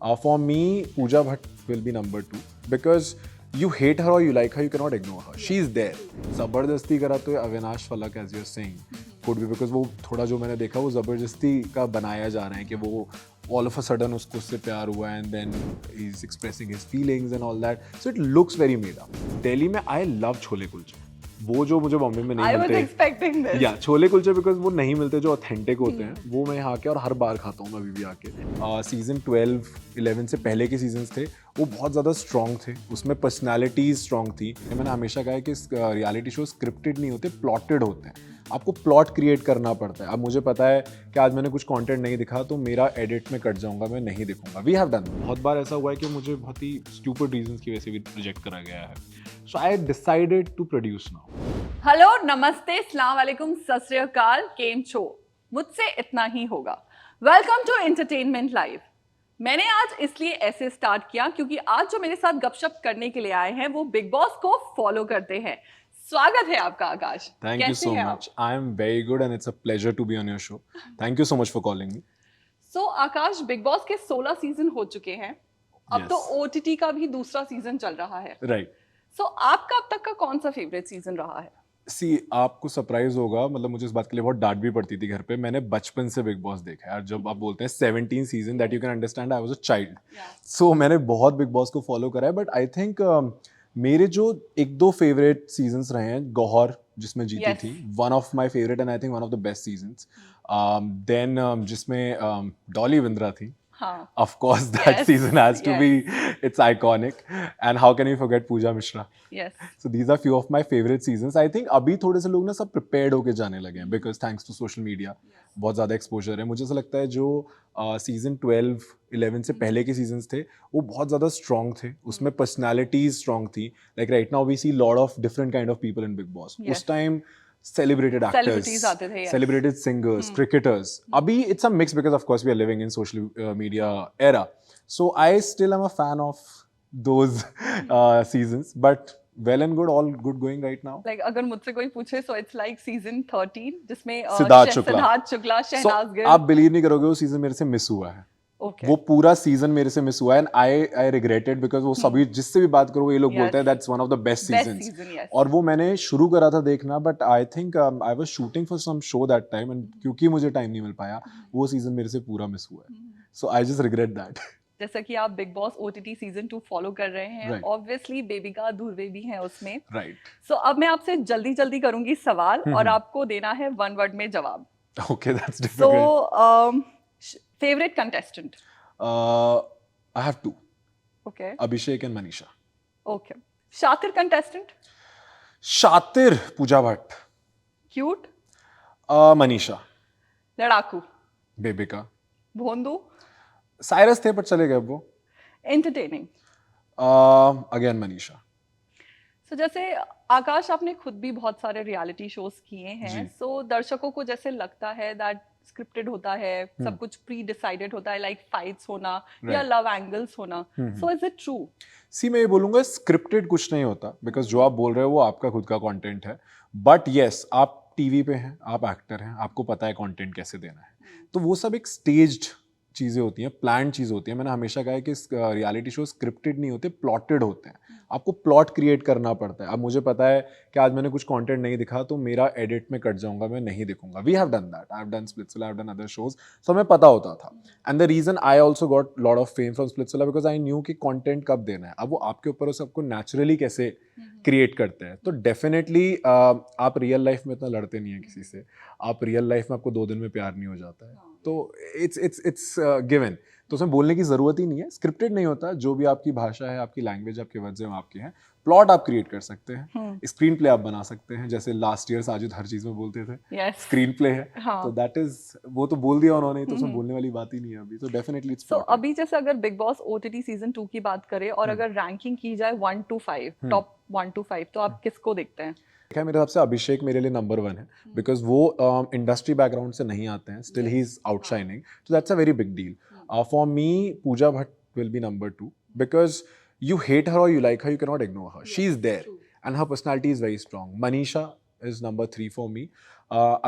For me, Pooja Bhatt will be number 2 because you hate her or you like her, you cannot ignore her. She is there. ज़बरदस्ती करा तो अविनाश फलक as you're saying could be because वो थोड़ा जो मैंने देखा वो ज़बरदस्ती का बनाया जा रहा है कि वो all of a sudden उसको उससे प्यार हुआ and then he's expressing his feelings and all that. So it looks very made up. Delhi में I love छोले कुलचे. वो जो मुझे बॉम्बे में नहीं I मिलते was expecting this. या छोले कुलचे बिकॉज वो नहीं मिलते जो ऑथेंटिक होते हैं वो मैं यहाँ आके और हर बार खाता हूँ मैं अभी भी आके सीजन 12-11 से पहले के सीजन्स थे वो बहुत ज़्यादा स्ट्रॉन्ग थे उसमें पर्सनालिटीज स्ट्रॉन्ग थी मैंने हमेशा कहा है कि रियलिटी शो स्क्रिप्टेड नहीं होते प्लॉटेड होते हैं आपको प्लॉट क्रिएट करना पड़ता है अब मुझे पता है कि आज मैंने कुछ कंटेंट नहीं दिखा तो मेरा एडिट में कट जाऊंगा मैं नहीं दिखूंगा वी हैव डन बहुत बार ऐसा हुआ है कि मुझे बहुत ही स्टूपिड रीजंस की वजह से भी रिजेक्ट करा गया है so I decided to produce now hello नमस्ते अस्सलाम वालेकुम सत श्री अकाल केम छो मुझसे इतना ही होगा वेलकम टू एंटरटेनमेंट लाइव मैंने आज इसलिए ऐसे स्टार्ट किया क्योंकि आज जो मेरे साथ गपशप करने के लिए आए हैं वो बिग बॉस को फॉलो करते हैं स्वागत है आपका Akash thank you so much I am very good and it's a pleasure to be on your show thank you so much for calling me so Akash Bigg Boss के 16 सीजन हो चुके हैं अब तो ओटीटी का भी दूसरा सीजन चल रहा है राइट सो आपका अब तक का कौन सा फेवरेट सीजन रहा है सी आपको सरप्राइज होगा मतलब मुझे इस बात के लिए बहुत डांट भी पड़ती थी घर पे मैंने बचपन से बिग बॉस देखा है और जब आप बोलते हैं 17 season that you can understand I was a child so मैंने बहुत बिग बॉस को फॉलो करा है बट आई थिंक मेरे जो एक दो फेवरेट सीजन्स रहे हैं गौहर जिसमें जीती थी one of my favourite and I think one of the best seasons then जिसमें डॉली विंद्रा थी of course that season has to be it's iconic and how can we forget Pooja Mishra so these are few of my favorite seasons I think अभी थोड़े से लोग ना सब prepared होके जाने लगे हैं because thanks to social media बहुत ज़्यादा exposure है मुझे ऐसा लगता है जो सीजन 12-11 से पहले के सीजन्स थे वो बहुत ज़्यादा स्ट्रॉन्ग थे उसमें पर्सनैलिटीज स्ट्रॉन्ग थी like right now we see lot of different kind of people in Bigg Boss उस time celebrated actors, celebrated singers, cricketers. Abhi it's a mix because of course we are living in social media era. So I still am a fan of those seasons, but well and good, all good going right now. Like अगर मुझसे कोई पूछे so it's like season 13 जिसमें सिद्धार्थ शुक्ला शहनाज गिल आप believe नहीं करोगे वो season मेरे से मिस हुआ है वो पूरा सीजन मेरे से मिस हुआ है एंड आई रिग्रेटेड बिकॉज वो सभी जिससे भी बात करो ये लोग बोलते हैं that's one of the best seasons और वो मैंने शुरू करा था देखना but I think I was shooting for some show that time and क्योंकि मुझे टाइम नहीं मिल पाया वो सीजन मेरे से पूरा मिस हुआ है so I just regret that जैसा कि आप big boss OTT season 2 follow कर रहे हैं ऑब्वियसली बेबिका धुर्वे भी हैं उसमें राइट सो अब मैं आपसे जल्दी जल्दी करूंगी सवाल और आपको देना है वन वर्ड में जवाब okay that's difficult so favourite contestant I have two. Okay. Abhishek and Manisha. Okay. शातिर contestant? शातिर पूजा भट्ट. Cute? मनीषा. लड़ाकू? बेबिका. भोंदू? साइरस थे पर चले गए वो. Entertaining? Again मनीषा. So जैसे आकाश आपने खुद भी बहुत सारे रियलिटी शोज किए हैं सो दर्शकों को जैसे लगता है दैट स्क्रिप्टेड होता है सब कुछ प्री डिसाइडेड होता है लाइक फाइट्स होना या लव एंगल्स होना सो इज इट ट्रू सी मैं ये बोलूंगा स्क्रिप्टेड कुछ नहीं होता बिकॉज जो आप बोल रहे हो वो आपका खुद का कंटेंट है बट यस आप टीवी पे हैं आप एक्टर हैं आपको पता है कंटेंट कैसे देना है तो वो सब एक स्टेज्ड चीज़ें होती हैं प्लान चीज़ होती है मैंने हमेशा कहा है कि रियलिटी शो स्क्रिप्टेड नहीं होते प्लॉटेड होते हैं आपको प्लॉट क्रिएट करना पड़ता है अब मुझे पता है कि आज मैंने कुछ कंटेंट नहीं दिखा तो मेरा एडिट में कट जाऊंगा मैं नहीं दिखूंगा we have done that I have done Splitsvilla I have done other shows so हमें पता होता था and the reason I also got lot of fame from Splitsvilla because I knew कि कंटेंट कब देना है अब वो आपके ऊपर सबको नेचुरली कैसे क्रिएट करते हैं तो डेफिनेटली आप रियल लाइफ में इतना लड़ते नहीं हैं किसी से आप रियल लाइफ में आपको 2 दिन में प्यार नहीं हो जाता है तो इट्स गिवन तो उसमें बोलने की ज़रूरत ही नहीं है स्क्रिप्टेड नहीं होता जो भी आपकी भाषा है आपकी लैंग्वेज आपके वर्ड्स हैं आपके हैं प्लॉट आप क्रिएट कर सकते हैं स्क्रीन प्ले आप बना सकते हैं जैसे लास्ट ईयर साजिद हर चीज़ में बोलते थे स्क्रीन प्ले है तो दैट इज वो तो बोल दिया उन्होंने तो उसमें बोलने वाली बात ही नहीं है अभी तो डेफिनेटली इट्स अभी जैसे अगर बिग बॉस ओटीटी सीजन 2 की बात करें और अगर रैंकिंग की जाए 1 to 5 टॉप 1 to 5 तो आप किसको देखते हैं मेरे हिसाब से अभिषेक मेरे लिए नंबर 1 है बिकॉज वो इंडस्ट्री बैकग्राउंड से नहीं आते हैं still he is outshining so that's a very big deal for me Pooja Bhatt will be number 2 because you hate her or you like her, you cannot ignore her. She is there and her personality is very strong. Manisha is number 3 for me.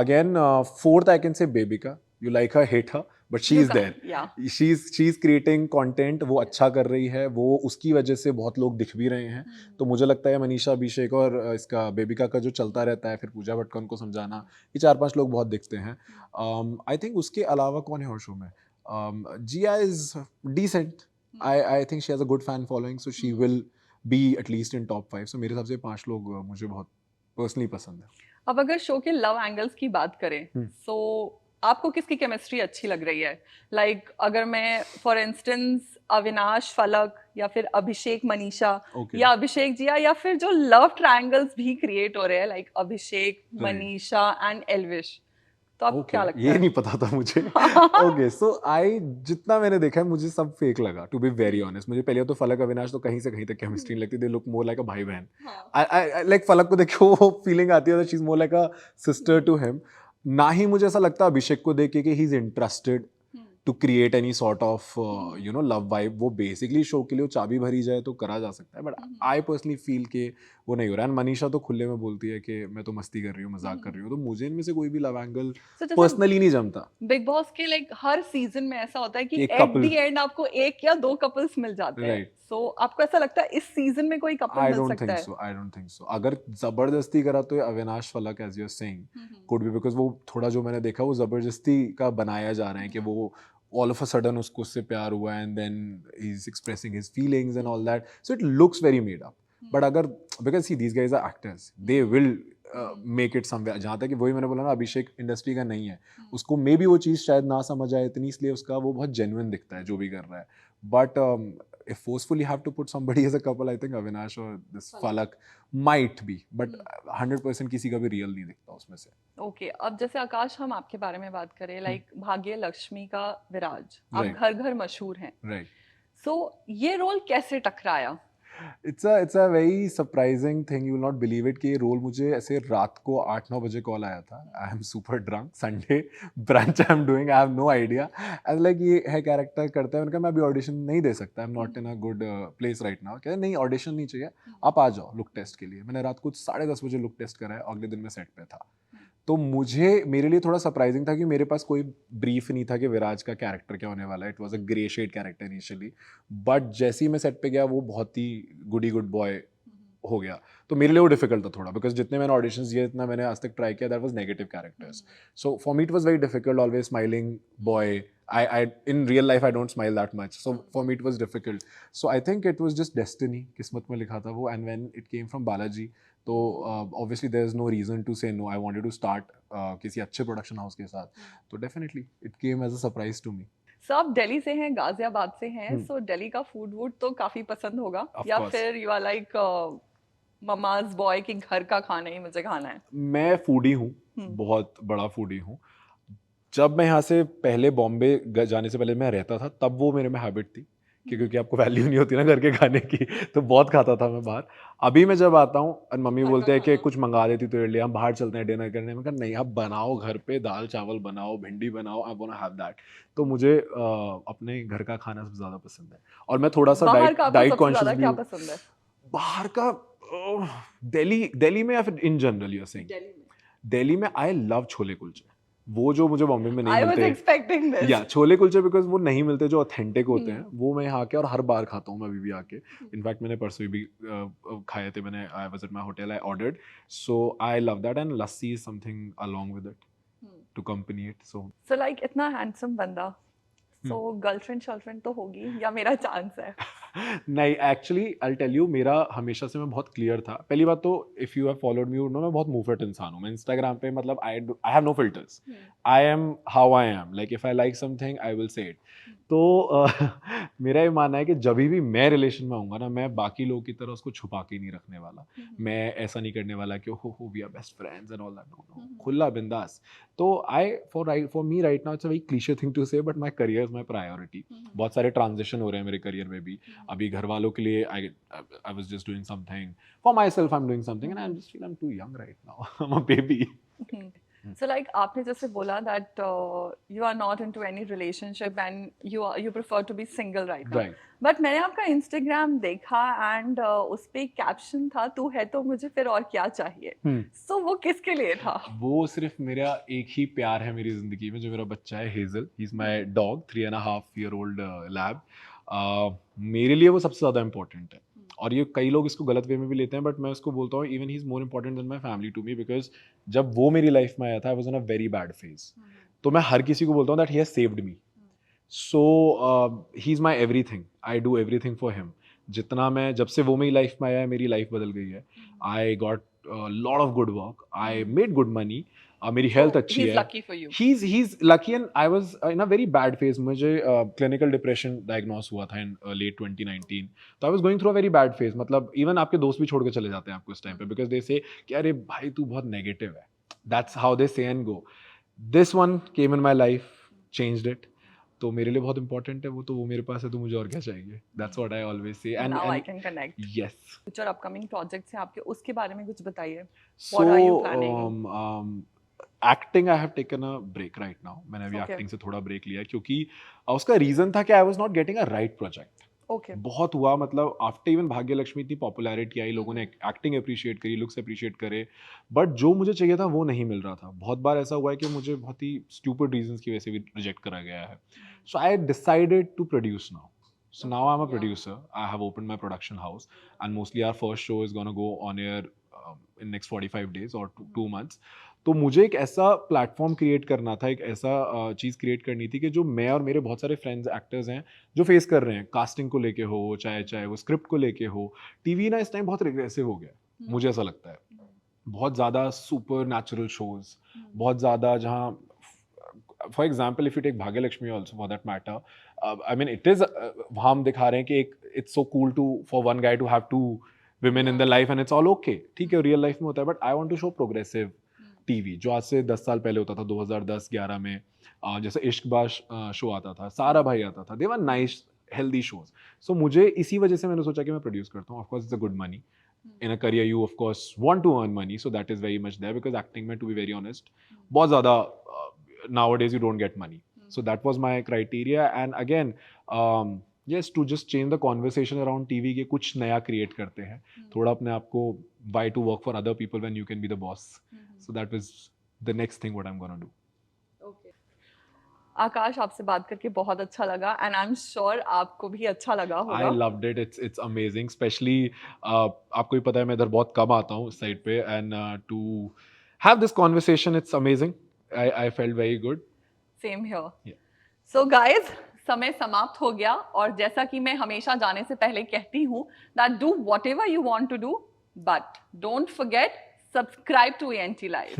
Again, 4th I can say Bebika. You like her, hate her, but she is there, yeah. She is creating content, वो अच्छा कर रही है, वो उसकी वजह से बहुत लोग दिख भी रहे हैं। तो मुझे लगता है मनीषा अभिषेक और इसका बेबिका का जो चलता रहता है, फिर पूजा भट्ट का उनको समझाना, ये 4-5 लोग बहुत दिखते हैं। आई थिंक उसके अलावा कौन है और शो में, Jiya is decent, I think she has a good fan following, so she will be at least in top 5। So मेरे हिसाब से 5 लोग मुझे बहुत पर्सनली पसंद है। अब अगर शो के लव एंगल्स की बात करें, सो आपको किसकी केमिस्ट्री अच्छी लग रही है? लाइक अगर मैं फॉर इंस्टेंस अविनाश फलक, या फिर अभिषेक मनीषा, Okay. या अभिषेक जिया, या फिर जो लव ट्रायंगल्स भी क्रिएट हो रहे हैं like Abhishek Right. Manisha and Elvish, तो आपको क्या लगता ये है? नहीं पता था मुझे। ओके, सो आई जितना मैंने देखा है मुझे सब फेक लगा, टू बी वेरी ऑनेस्ट। मुझे पहले तो फलक अविनाश तो कहीं से कहीं तक केमिस्ट्री लगती, दे लुक मोर लाइक अ भाई बहन। आई लाइक फलक को देख के वो फीलिंग आती है, she is more like a sister to him. ना ही मुझे ऐसा लगता अभिषेक को देख के कि he is interested to create any sort of you know love vibe. वो बेसिकली शो के लिए चाबी भरी जाए तो करा जा सकता है, बट आई पर्सनली फील के वो नहीं हो रहा है। मनीषा तो खुले में बोलती है कि मैं तो मस्ती कर रही हूँ, मजाक कर रही हूँ, तो मुझे इनमें से कोई भी लव एंगल पर्सनली नहीं जमता। बिग बॉस के लाइक हर सीजन में ऐसा होता है कि एक एट couple. द एंड आपको 1 या 2 कपल्स मिल जाते हैं। Right. सो आपको ऐसा लगता है इस सीजन में कोई कपल आई मिल डोंट सकता थिंक है? So, I don't think so. अगर जबरदस्ती करा तो ये Avinash Falaq, as you are saying, could be, because वो थोड़ा जो मैंने देखा वो जबरदस्ती का बनाया जा रहा है कि वो all of a sudden उसको उससे प्यार हुआ and then he's expressing his feelings and all that, so it looks very made up. But अगर, because see these guys are actors, they will make it somewhere। जहाँ तक कि वही मैंने बोला ना, अभिषेक इंडस्ट्री का नहीं है, उसको मे बी वो चीज़ शायद ना समझ आए इतनी, इसलिए उसका वो बहुत जेन्युइन दिखता है जो भी कर रहा है। But if forcefully have to put somebody as a couple, I think Avinash or this Falak might be, but 100% किसी का भी रियल नहीं दिखता उसमें से। ओके, अब जैसे आकाश हम आपके बारे में बात करें, लाइक भाग्य लक्ष्मी का विराज, आप Right. घर घर मशहूर हैं, Right. सो ये रोल कैसे टकराया? It's a very surprising thing, you will not believe it, कि ये रोल मुझे ऐसे रात को 8-9 बजे कॉल आया था। I am super drunk, Sunday brunch I am doing, I have no idea, and like ये है कैरेक्टर करता है। उनका मैं अभी ऑडिशन नहीं दे सकता, I am not in a good place right now. कहते नहीं, ऑडिशन नहीं चाहिए, आप आ जाओ लुक टेस्ट के लिए। मैंने रात को 10:30 बजे लुक टेस्ट करा है, अगले दिन मैं सेट पे था। तो मेरे लिए थोड़ा सरप्राइजिंग था कि मेरे पास कोई ब्रीफ नहीं था कि विराज का कैरेक्टर क्या होने वाला है। It was a grey shade character initially, but जैसे ही मैं सेट पे गया वो बहुत ही गुडी गुड बॉय हो गया। तो मेरे लिए वो डिफिकल्ट था थोड़ा, बिकॉज जितने मैंने ऑडिशंस दिए, इतना मैंने आज तक ट्राई किया, that was negative characters. So for me it was very difficult, always smiling boy. I in real life I don't smile that much, so for me it was difficult. So I think it was just destiny, किस्मत में लिखा था वो, and when it came from Balaji, तो obviously there's no reason to say no. I wanted to start किसी अच्छे production house के साथ, तो definitely it came as a surprise to me. सो आप दिल्ली से हैं, गाजियाबाद से हैं, सो दिल्ली का फूड वूड तो काफी पसंद होगा, Of या course. फिर you are like mama's boy कि घर का खाना ही मुझे खाना है? मैं फूडी हूँ, बहुत बड़ा फूडी हूँ। जब मैं यहाँ से पहले बॉम्बे जाने से पहले मैं रहता था, तब वो मेरे में हैबिट थी कि क्योंकि आपको वैल्यू नहीं होती ना घर के खाने की, तो बहुत खाता था मैं बाहर। अभी मैं जब आता हूँ और मम्मी बोलते हैं कि कुछ मंगा देती तो लिए हम बाहर चलते हैं डिनर करने, मैं कहा नहीं, आप बनाओ घर पे, दाल चावल बनाओ, भिंडी बनाओ, I want to have that. तो मुझे अपने घर का खाना सबसे ज़्यादा पसंद है, और मैं थोड़ा सा बाहर का आपको डाइट सबसे कॉन्शियस ज्यादा भी क्या हूँ। पसंद है? बाहर का दिल्ली में या फिर in general you are saying? Delhi में आई लव छोले कुलचे, वो जो मुझे बॉम्बे में नहीं आई वाज मिलते। Expecting this. या छोले कुलचे, बिकॉज वो नहीं मिलते जो ऑथेंटिक होते हैं, वो मैं यहाँ आके और हर बार खाता हूँ मैं अभी भी आके। इनफैक्ट मैंने परसों भी खाए थे, मैंने I was at my hotel, I ordered, so I love that, and lassi is something along with it to company it. So like इतना हैंडसम बंदा, सो गर्लफ्रेंड शर्लफ्रेंड तो होगी, या मेरा चांस है? नहीं, एक्चुअली आई टेल यू, मेरा हमेशा से मैं बहुत क्लियर था। पहली बात तो if you have followed me, you know मैं बहुत मुंह फट इंसान हूँ। मैं इंस्टाग्राम पे मतलब I have no filters, I am how I am, like if I like something I will say it. तो मेरा ये मानना है कि जब भी मैं रिलेशन में आऊँगा ना, मैं बाकी लोगों की तरह उसको छुपा के नहीं रखने वाला। मैं ऐसा नहीं करने वाला कि हो we are best friends and all that, no, खुला बिंदास। तो for me right now it's a very cliche thing to say, but my career is my priority. बहुत सारे ट्रांजिशन हो रहे हैं मेरे करियर में भी। अभी घर वालों के लिए I was just doing something, for myself I am doing something, and I just feel I am too young right now, I am a baby. So like आपने जैसे बोला that you are not into any relationship and you prefer to be single right now. Right. But मैंने आपका Instagram देखा and उस पे caption था तू है तो मुझे फिर और क्या चाहिए. So वो किसके लिए था? वो सिर्फ मेरा एक ही प्यार है मेरी जिंदगी में, जो मेरा बच्चा है hazel. He is my dog, 3.5-year-old lab. मेरे लिए वो सबसे ज़्यादा इम्पोर्टेंट है. और ये कई लोग इसको गलत वे में भी लेते हैं, बट मैं उसको बोलता हूँ even he is more important than my family to me, because जब वो मेरी लाइफ में आया था I was in a very bad phase. तो मैं हर किसी को बोलता हूँ that he has saved me. So he is my everything. I do everything for him. जितना मैं, जब से वो मेरी लाइफ में आया है, मेरी लाइफ बदल गई है. I got lot of good work, I made good money, मेरी हेल्थ अच्छी He's है. lucky for you. He's lucky, and I was in a very bad phase. मुझे clinical depression diagnose हुआ था in late 2019. तो I was going through a very bad phase. मतलब even आपके दोस्त भी छोड़ के चले जाते हैं आपको इस टाइम पे, because they say कि अरे भाई तू बहुत negative है. That's how they say and go. This one came in my life, changed it. तो मेरे लिए बहुत important है वो, तो वो मेरे पास है तो मुझे और क्या चाहिए. That's what I always say. Now I can connect. Yes. Future upcoming projects हैं आपके, उसके बारे में कुछ बताइए. So, What are you planning? Acting I have taken a break right now. मैंने अभी Okay. एक्टिंग से थोड़ा ब्रेक लिया क्योंकि उसका रीजन था कि I was not getting a right project. Okay. बहुत हुआ, मतलब आफ्टर इवन भाग्यलक्ष्मी इतनी पॉपुलैरिटी आई, लोगों ने एक्टिंग अप्रिशिएट करी, लुक्स अप्रिशिएट करे, बट जो मुझे चाहिए था वो नहीं मिल रहा था. बहुत बार ऐसा हुआ है कि मुझे बहुत ही स्टूपिड रीजंस की वजह से भी रिजेक्ट करा गया है. So I decided to produce now. So now I'm a producer. I have opened my production house, and mostly our first show is gonna go on air in next 45 days or 2 months. तो मुझे एक ऐसा platform create करना था, एक ऐसा चीज़ create करनी थी कि जो मैं और मेरे बहुत सारे फ्रेंड्स एक्टर्स हैं जो फेस कर रहे हैं, कास्टिंग को लेके हो, चाहे वो स्क्रिप्ट को लेके हो. टीवी ना इस टाइम बहुत रिग्रेसिव हो गया है, मुझे ऐसा लगता है. बहुत ज़्यादा सुपर नेचुरल शोज, बहुत ज़्यादा, जहाँ for example if you take Bhagyalakshmi also for that matter, I mean it is, हम दिखा रहे हैं कि एक it's so cool to for one guy to have 2 women in the life and it's all okay. ठीक है, रियल लाइफ में होता है, but I want to show progressive TV जो आज से 10 साल पहले होता था, 2010-11 में. जैसे इश्कबाज शो आता था, सारा भाई आता था, दे वर नाइस हेल्दी शोज. सो मुझे इसी वजह से मैंने सोचा कि मैं प्रोड्यूस करता हूँ. Of course it's a good money in a career, you of course want to earn money, so that is very much there, because acting में, टू बी वेरी ऑनेस्ट, बहुत ज़्यादा nowadays you don't get money. So that was my criteria, and again yes, to just change the conversation around TV के कुछ नया create करते हैं, थोड़ा अपने आप को, why to work for other people when you can be the boss. So that was the next thing what I'm gonna do. Okay. आकाश, आपसे बात करके बहुत अच्छा लगा and I'm sure आपको भी अच्छा लगा होगा. I loved it. It's amazing, especially आपको भी पता है मैं इधर बहुत कम आता हूँ इस साइड पे, and to have this conversation, it's amazing. I felt very good. Same here. Yeah. So guys, समय समाप्त हो गया, और जैसा कि मैं हमेशा जाने से पहले कहती हूँ that do whatever you want to do, but don't forget subscribe to ENT Live.